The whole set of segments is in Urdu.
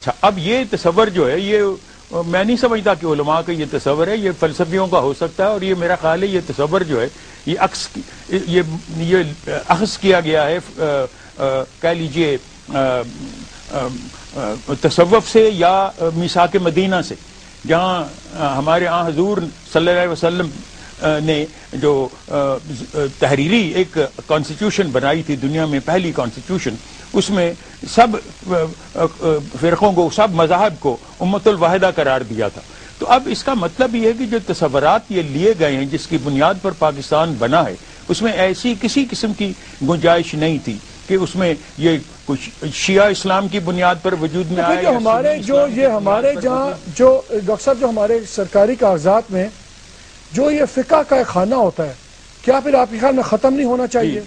اچھا، اب یہ تصور جو ہے یہ میں نہیں سمجھتا کہ علماء کا یہ تصور ہے، یہ فلسفیوں کا ہو سکتا ہے، اور یہ میرا خیال ہے یہ تصور جو ہے یہ اخذ کیا گیا ہے کہہ لیجئے تصوف سے یا میثاق مدینہ سے، جہاں ہمارے حضور صلی اللہ علیہ وسلم نے جو تحریری ایک کانسٹیٹیوشن بنائی تھی دنیا میں، پہلی کانسٹیٹیوشن، اس میں سب فرقوں کو، سب مذاہب کو امت الواحدہ قرار دیا تھا۔ تو اب اس کا مطلب یہ ہے کہ جو تصورات یہ لیے گئے ہیں، جس کی بنیاد پر پاکستان بنا ہے، اس میں ایسی کسی قسم کی گنجائش نہیں تھی کہ اس میں یہ کچھ شیعہ اسلام کی بنیاد پر وجود میں آیا۔ ہمارے جہاں جو ڈاکٹر صاحب جو ہمارے سرکاری کاغذات میں جو یہ فقہ کا ایک خانہ ہوتا ہے، کیا پھر آپ کے خیال میں ختم نہیں ہونا چاہیے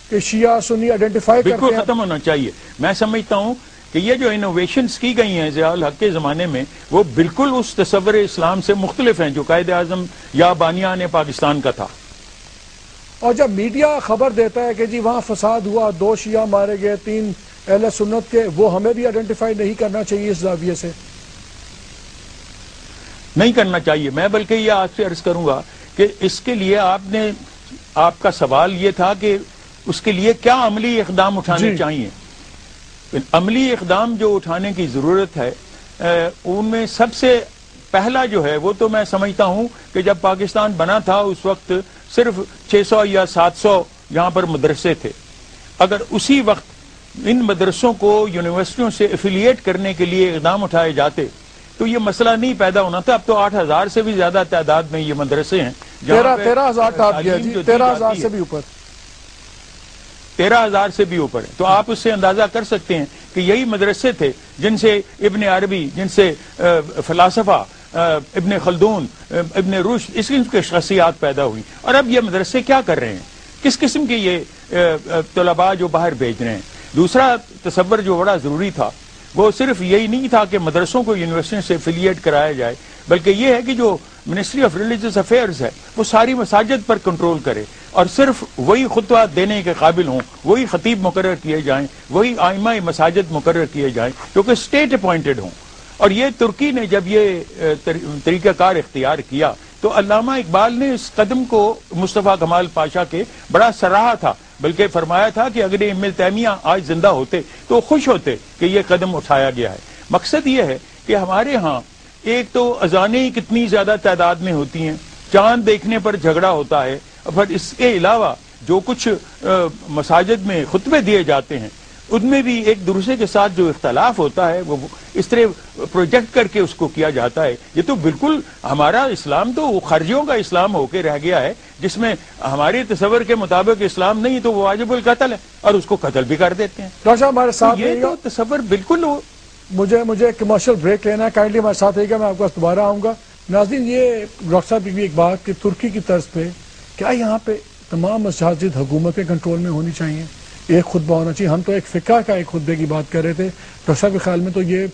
کہ شیعہ سنی آئیڈینٹیفائی کرتے ہیں؟ بالکل ختم ہونا چاہیے۔ میں سمجھتا ہوں کہ یہ جو انوویشنز کی گئی ہیں ضیاء الحق کے زمانے میں، وہ بالکل اس تصور اسلام سے مختلف ہیں جو قائد اعظم یا بانیان پاکستان کا تھا۔ اور جب میڈیا خبر دیتا ہے کہ جی وہاں فساد ہوا، 2 شیعہ مارے گئے، 3 اہل سنت کے، وہ ہمیں بھی آئیڈینٹیفائی نہیں کرنا چاہیے اس زاویے سے؟ نہیں کرنا چاہیے۔ میں بلکہ یہ آپ سے عرض کروں گا کہ اس کے لیے آپ کا سوال یہ تھا کہ اس کے لیے کیا عملی اقدام اٹھانے چاہیے۔ عملی اقدام جو اٹھانے کی ضرورت ہے، ان میں سب سے پہلا جو ہے وہ تو میں سمجھتا ہوں کہ جب پاکستان بنا تھا اس وقت صرف 600 یا 700 یہاں پر مدرسے تھے۔ اگر اسی وقت ان مدرسوں کو یونیورسٹیوں سے ایفیلیٹ کرنے کے لیے اقدام اٹھائے جاتے تو یہ مسئلہ نہیں پیدا ہونا تھا۔ اب تو 8,000 سے بھی زیادہ تعداد میں یہ مدرسے ہیں، 13,000 ٹاپ گیا جی، 13,000 سے بھی اوپر، 13,000 سے بھی اوپر ہے۔ تو آپ اس سے اندازہ کر سکتے ہیں کہ یہی مدرسے تھے جن سے ابن عربی، جن سے فلاسفہ ابن خلدون، ابن رشد، اس قسم کی شخصیات پیدا ہوئی۔ اور اب یہ مدرسے کیا کر رہے ہیں؟ کس قسم کے یہ طلباء جو باہر بھیج رہے ہیں؟ دوسرا تصور جو بڑا ضروری تھا وہ صرف یہی نہیں تھا کہ مدرسوں کو یونیورسٹی سے ایفیلیٹ کرایا جائے، بلکہ یہ ہے کہ جو منسٹری آف ریلیجس افیئرز ہے وہ ساری مساجد پر کنٹرول کرے، اور صرف وہی خطبہ دینے کے قابل ہوں، وہی خطیب مقرر کیے جائیں، وہی ائمہ مساجد مقرر کیے جائیں جو کہ اسٹیٹ اپوائنٹڈ ہوں۔ اور یہ ترکی نے جب یہ طریقہ کار اختیار کیا تو علامہ اقبال نے اس قدم کو مصطفیٰ کمال پاشا کے بڑا سراہا تھا، بلکہ فرمایا تھا کہ اگر ابن تیمیہ آج زندہ ہوتے تو خوش ہوتے کہ یہ قدم اٹھایا گیا ہے۔ مقصد یہ ہے کہ ہمارے ہاں ایک تو اذانیں کتنی زیادہ تعداد میں ہوتی ہیں، چاند دیکھنے پر جھگڑا ہوتا ہے، اور اس کے علاوہ جو کچھ مساجد میں خطبے دیے جاتے ہیں ان میں بھی ایک دوسرے کے ساتھ جو اختلاف ہوتا ہے وہ اس طرح پروجیکٹ کر کے اس کو کیا جاتا ہے۔ یہ تو بالکل ہمارا اسلام تو خارجیوں کا اسلام ہو کے رہ گیا ہے، جس میں ہمارے تصور کے مطابق اسلام نہیں تو وہ واجب القتل ہے، اور اس کو قتل بھی کر دیتے ہیں۔ ڈاکٹر صاحب ہمارے ساتھ یہ تو تصور بالکل مجھے کمرشل بریک لینا ہے، کائنڈلی ہمارے ساتھ رہیے گا، میں آپ کے پاس دوبارہ آؤں گا۔ ناظرین، یہ ڈاکٹر صاحب کی بھی ایک بات کہ ترکی کی طرز پہ کیا یہاں پہ تمام مساجد حکومت کے کنٹرول میں ہونی چاہیے، ایک خطبہ ہونا چاہیے؟ ہم تو ایک فقہ کا ایک خطبے کی بات کر رہے تھے، ڈاکٹر صاحب کے خیال میں تو یہ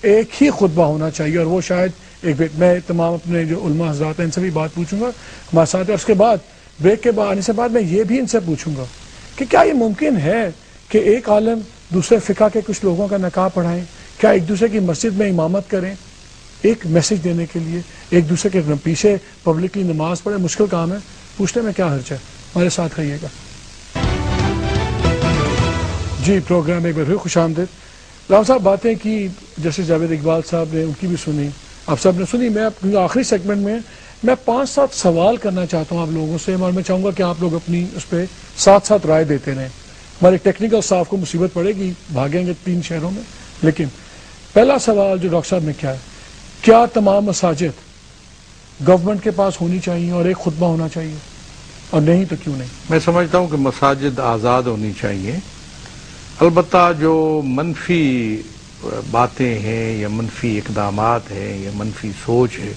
ایک ہی خطبہ ہونا چاہیے، اور وہ شاید میں تمام اپنے جو علماء حضرات ہیں ان سے بھی بات پوچھوں گا ہمارے ساتھ، اور اس کے بعد بریک کے آنے سے بعد میں یہ بھی ان سے پوچھوں گا کہ کیا یہ ممکن ہے کہ ایک عالم دوسرے فقہ کے کچھ لوگوں کا نکاح پڑھائیں، کیا ایک دوسرے کی مسجد میں امامت کریں ایک میسج دینے کے لیے، ایک دوسرے کے پیچھے پبلکلی نماز پڑھیں؟ مشکل کام ہے، پوچھنے میں کیا حرج ہے؟ ہمارے ساتھ رہیے گا جی۔ پروگرام ایک بار پھر خوش آمدید۔ راؤ صاحب باتیں کی جیسے جاوید اقبال صاحب نے، ان کی بھی سنی، آپ سب نے سنی۔ میں آخری سیگمنٹ میں 5-7 سوال کرنا چاہتا ہوں آپ لوگوں سے، اور میں چاہوں گا کہ آپ لوگ اپنی اس پہ ساتھ رائے دیتے رہیں۔ ہمارے ٹیکنیکل سٹاف کو مصیبت پڑے گی، بھاگیں گے 3 شہروں میں، لیکن پہلا سوال جو ڈاکٹر صاحب نے کیا ہے، کیا تمام مساجد گورنمنٹ کے پاس ہونی چاہیے اور ایک خطبہ ہونا چاہیے، اور نہیں تو کیوں نہیں؟ میں سمجھتا ہوں کہ مساجد آزاد ہونی چاہیے، البتہ جو منفی باتیں ہیں یا منفی اقدامات ہیں یا منفی سوچ ہے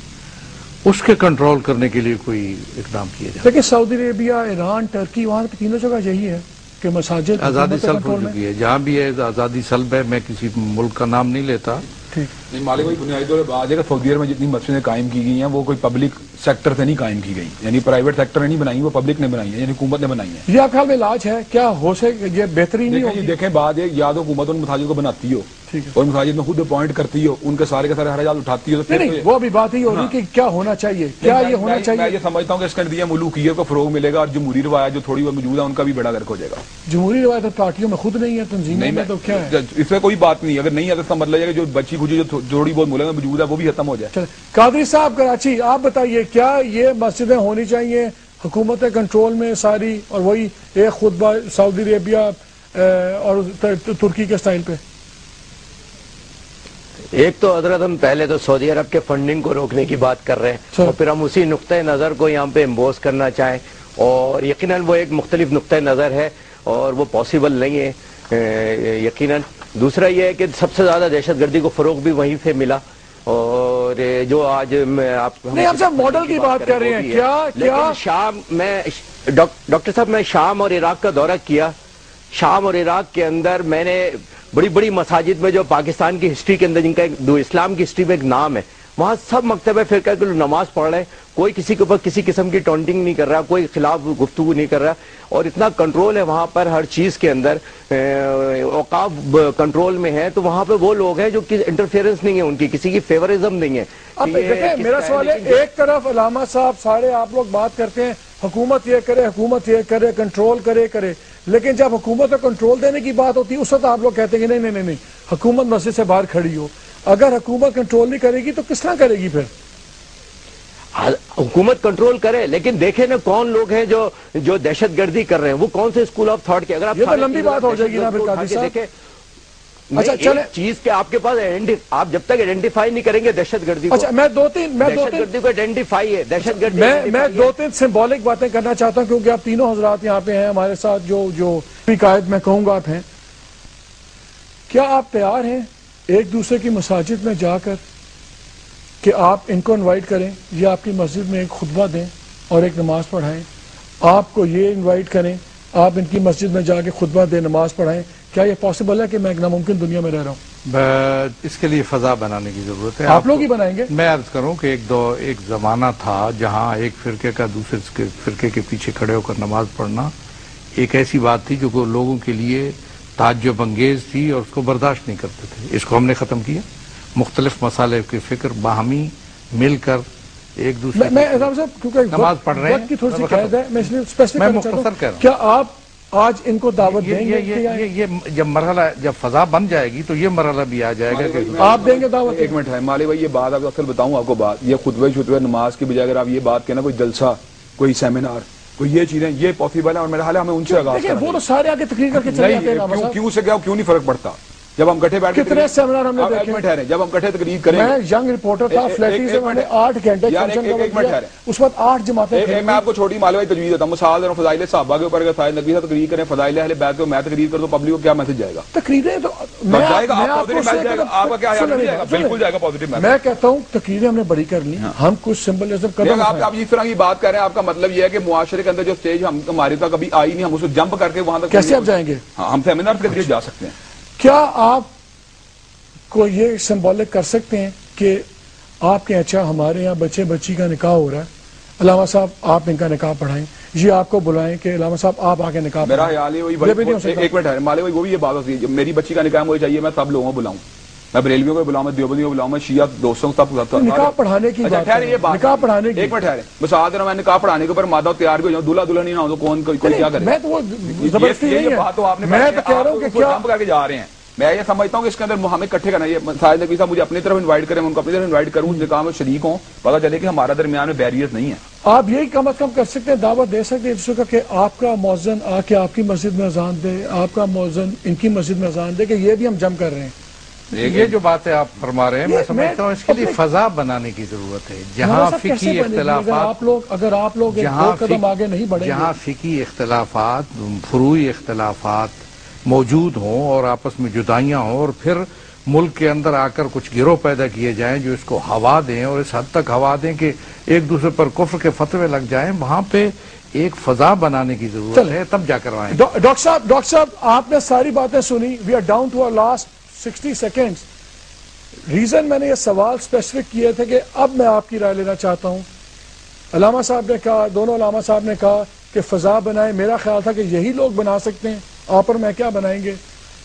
اس کے کنٹرول کرنے کے لیے کوئی اقدام کیا جائے۔ لیکن سعودی عربیہ، ایران، ٹرکی، وہاں پہ تینوں جگہ یہی ہے کہ مساجد آزادی سلب ہو چکی ہے، جہاں بھی ہے آزادی سلب ہے۔ میں کسی ملک کا نام نہیں لیتا۔ نہیں مالک بھائی، بنیادی طور پر آج سعودی عرب میں جتنی مسجدیں قائم کی گئی ہیں وہ کوئی پبلک سیکٹر سے نہیں قائم کی گئی، یعنی پرائیویٹ سیکٹر نے نہیں بنائی، وہ پبلک نے بنائی ہے، یعنی حکومت نے بنائی ہے۔ یہ آپ خیال میں علاج ہے کیا؟ ہو سکے یہ بہترین نہیں ہوگی؟ دیکھیں بات ہے، یا تو حکومت ان مساجد کو بناتی ہو اور مساجد میں خود اپوائنٹ کرتی ہو، ان کے سارے حراجات اٹھاتی ہو، تو نہیں وہ بھی بات ہی ہو رہی کہ کیا ہونا چاہیے، کیا یہ ہونا چاہیے. میں یہ سمجھتا ہوں کہ اس کے نتیجے ملوکیت کو فروغ ملے گا اور جمہوری روایات جو تھوڑی بہت موجود ہے ان کا بھی بیڑا غرق ہو جائے گا. جمہوری روایت پارٹیوں میں خود نہیں ہے، تنظیموں میں تو کیا ہے، اس میں کوئی بات نہیں. اگر نہیں ہے تو اس کا مطلب ہے کہ جو بچی کچھ جو تھوڑی بہت ملک میں موجود ہے وہ بھی ختم ہو جائے. قادری صاحب کراچی، آپ بتائیے کیا یہ مسجدیں ہونی چاہیے حکومت کنٹرول میں ساری، اور وہی ایک خطبہ سعودی عربیہ اور ترکی کے سٹائل پہ؟ ایک تو حضرت ہم پہلے تو سعودی عرب کے فنڈنگ کو روکنے کی بات کر رہے ہیں اور پھر ہم اسی نقطۂ نظر کو یہاں پہ امبوز کرنا چاہیں، اور یقیناً وہ ایک مختلف نقطۂ نظر ہے اور وہ پاسبل نہیں ہے یقیناً. دوسرا یہ ہے کہ سب سے زیادہ دہشت گردی کو فروغ بھی وہیں سے ملا، اور جو آج آپ ماڈل کی بات کر رہے ہیں کیا شام میں ڈاکٹر صاحب میں شام اور عراق کا دورہ کیا. شام اور عراق کے اندر میں نے بڑی بڑی مساجد میں جو پاکستان کی ہسٹری کے اندر جن کا دو اسلام کی ہسٹری میں ایک نام ہے، وہاں سب مکتبہ فرقہ کے لوگ نماز پڑھ رہے ہیں، کوئی کسی کے اوپر کسی قسم کی ٹونٹنگ نہیں کر رہا، کوئی خلاف گفتگو نہیں کر رہا، اور اتنا کنٹرول ہے وہاں پر ہر چیز کے اندر، اوقاف کنٹرول میں ہے. تو وہاں پہ وہ لوگ ہیں جو انٹرفیئرنس نہیں ہے ان کی، کسی کی فیورزم نہیں ہے. اب دیکھیں میرا سوال ہے، ایک طرف علامہ صاحب سارے آپ لوگ بات کرتے ہیں حکومت یہ کرے، حکومت یہ کرے، کنٹرول کرے، لیکن جب حکومت کو کنٹرول دینے کی بات ہوتی ہے اس وقت آپ لوگ کہتے ہیں کہ نہیں حکومت مسجد سے باہر کھڑی ہو. اگر حکومت کنٹرول نہیں کرے گی تو کس طرح کرے گی پھر؟ حکومت کنٹرول کرے، لیکن دیکھیں نا کون لوگ ہیں جو دہشت گردی کر رہے ہیں، وہ کون سے اسکول آف تھاٹ کے. اگر آپ یہ تو لمبی بات ہو جائے گی نا پھر قاضی صاحب. اچھا چلیں چیز کے آپ کے پاس آپ جب تک آئیڈینٹیفائی نہیں کریں گے دہشت گردی کو، اچھا میں دو تین کو آئیڈینٹیفائی ہے دہشت گردی. میں دو تین سمبولک باتیں کرنا چاہتا ہوں کیونکہ آپ تینوں حضرات یہاں پہ ہیں ہمارے ساتھ، جو قائد میں کہوں گا آپ ہیں. کیا آپ تیار ہیں ایک دوسرے کی مساجد میں جا کر کہ آپ ان کو انوائٹ کریں، یہ آپ کی مسجد میں ایک خطبہ دیں اور ایک نماز پڑھائیں، آپ کو یہ انوائٹ کریں آپ ان کی مسجد میں جا کے خطبہ دیں نماز پڑھائیں؟ کیا یہ پاسبل ہے کہ میں ایک ناممکن دنیا میں رہ رہا ہوں؟ اس کے لیے فضا بنانے کی ضرورت ہے. آپ لوگ ہی بنائیں گے؟ میں عرض کروں کہ ایک زمانہ تھا جہاں ایک فرقے کا دوسرے فرقے کے پیچھے کھڑے ہو کر نماز پڑھنا ایک ایسی بات تھی جو لوگوں کے لیے تعجب انگیز تھی اور اس کو برداشت نہیں کرتے تھے. اس کو ہم نے ختم کیا. مختلف مسائل کی فکر باہمی مل کر ایک دوسرے نماز پڑھ رہے ہیں. تھوڑی سی قید ہے میں اس لیے اسپیسیفک کرنا چاہتا ہوں، کیا آپ آج ان کو دعوت دیں گے؟ یہ جب فضا بن جائے گی تو یہ مرحلہ بھی آ جائے گا کہ آپ دیں گے دعوت؟ ایک منٹ ہے مالے بھائی، یہ بات آپ اصل بتاؤں آپ کو بات، یہ خطبہ نماز کی بجائے اگر آپ یہ بات کہنا کوئی جلسہ کوئی سیمینار کوئی یہ چیزیں یہ پاسبل ہے، اور میرا حال ہے ہمیں ان سے آغاز کرنا. وہ تو سارے آگے تقریر کر کے چلے جاتے ہیں. کیوں سے کیا کیوں نہیں فرق پڑتا جب ہم کٹھے بیٹھ کے کتنے سیمینار ہم نے دیکھے؟ جب ہم کٹھے تقریر کریں، میں ینگ رپورٹر تھا فلیٹیز میں نے 8 گھنٹے اس وقت 8 جماعتیں. میں آپ کو چھوٹی مالوی تجویز دیتا ہوں، مثال اور فضائل صحابہ کے اوپر اگر نبی صاحب تقریر کریں، فضائل اہل بیت کو میں تقریر کر دوں، پبلک کو کیا میسج جائے گا؟ تقریریں تو آپ کا کیا بالکل جائے گا پازیٹو میسج. میں کہتا ہوں تقریریں ہم نے بڑی کر لی، ہم کچھ سمبلزم قدم آپ اس طرح کی بات کر رہے ہیں. آپ کا مطلب یہ ہے کہ معاشرے کے اندر جو اسٹیج ہماری تک کبھی آئی نہیں، ہم اس کو جمپ کر کے وہاں تک کیسے آپ جائیں گے؟ ہم سیمینار کے ذریعے جا سکتے ہیں. کیا آپ کو یہ سمبولک کر سکتے ہیں کہ آپ کے اچھا ہمارے یہاں بچے بچی کا نکاح ہو رہا ہے، علامہ صاحب آپ ان کا نکاح پڑھائیں، یہ آپ کو بلائیں کہ علامہ صاحب آپ آگے نکاح میرا خیال ہے ایک منٹ ہے مالے وہ بھی یہ بات ہوتی ہے میری بچی کا نکاح مجھے چاہیے میں سب لوگوں کو بلاؤں، میں بریلویوں کو بلاؤں، میں دیوبندیوں کو بلاؤں، میں شیعہ دوستوں کو سب نکاح پڑھانے کی نکاح پڑھانے کی ایک منٹ ٹھہرے بس آدھے میں نکاح پڑھانے کے اوپر مادہ تیار بھی ہو جاؤں، دلہا دلہن نہیں نہ ہو تو کون کوئی کیا کرے؟ میں تو وہ زبردستی نہیں ہے، بات تو آپ نے میں تو کہہ رہا ہوں کہ کیا جمپ کر کے جا رہے ہیں. میں یہ سمجھتا ہوں کہ اس کے اندر ہمیں اکٹھے کرنا ہے. ساجد نقوی صاحب مجھے اپنی طرف انوائٹ کریں، میں ان کو اپنی طرف انوائٹ کروں، نکاح میں شریک ہوں، پتہ چلے کہ ہمارا درمیان میں بیریئر نہیں ہے. آپ یہی کم از کم کر سکتے ہیں، دعوت دے سکتے ہیں دوسرے کا کہ آپ کا مؤذن آ کے آپ کی مسجد میں اذان دے، آپ کا مؤذن ان کی مسجد میں اذان دے، کہ یہ بھی ہم جم کر رہے ہیں. یہ جو باتیں آپ فرما رہے ہیں میں سمجھتا ہوں اس کے لیے فضا بنانے کی ضرورت ہے جہاں فقہی اختلافات اگر آپ لوگ ایک قدم آگے نہیں بڑھیں، جہاں فقہی اختلافات فروعی اختلافات موجود ہوں اور آپس میں جدائیاں ہوں اور پھر ملک کے اندر آ کر کچھ گروہ پیدا کیے جائیں جو اس کو ہوا دیں اور اس حد تک ہوا دیں کہ ایک دوسرے پر کفر کے فتوے لگ جائیں، وہاں پہ ایک فضا بنانے کی ضرورت ہے، تب جا کر آئیں. ڈاکٹر صاحب آپ نے ساری باتیں سنی، we are down to our last 60 seconds. Reason میں نے یہ سوال اسپیسیفک کیے تھے کہ اب میں آپ کی رائے لینا چاہتا ہوں. علامہ صاحب نے کہا، دونوں علامہ صاحب نے کہا کہ فضا بنائیں، میرا خیال تھا کہ یہی لوگ بنا سکتے ہیں، آپ اور میں کیا بنائیں گے.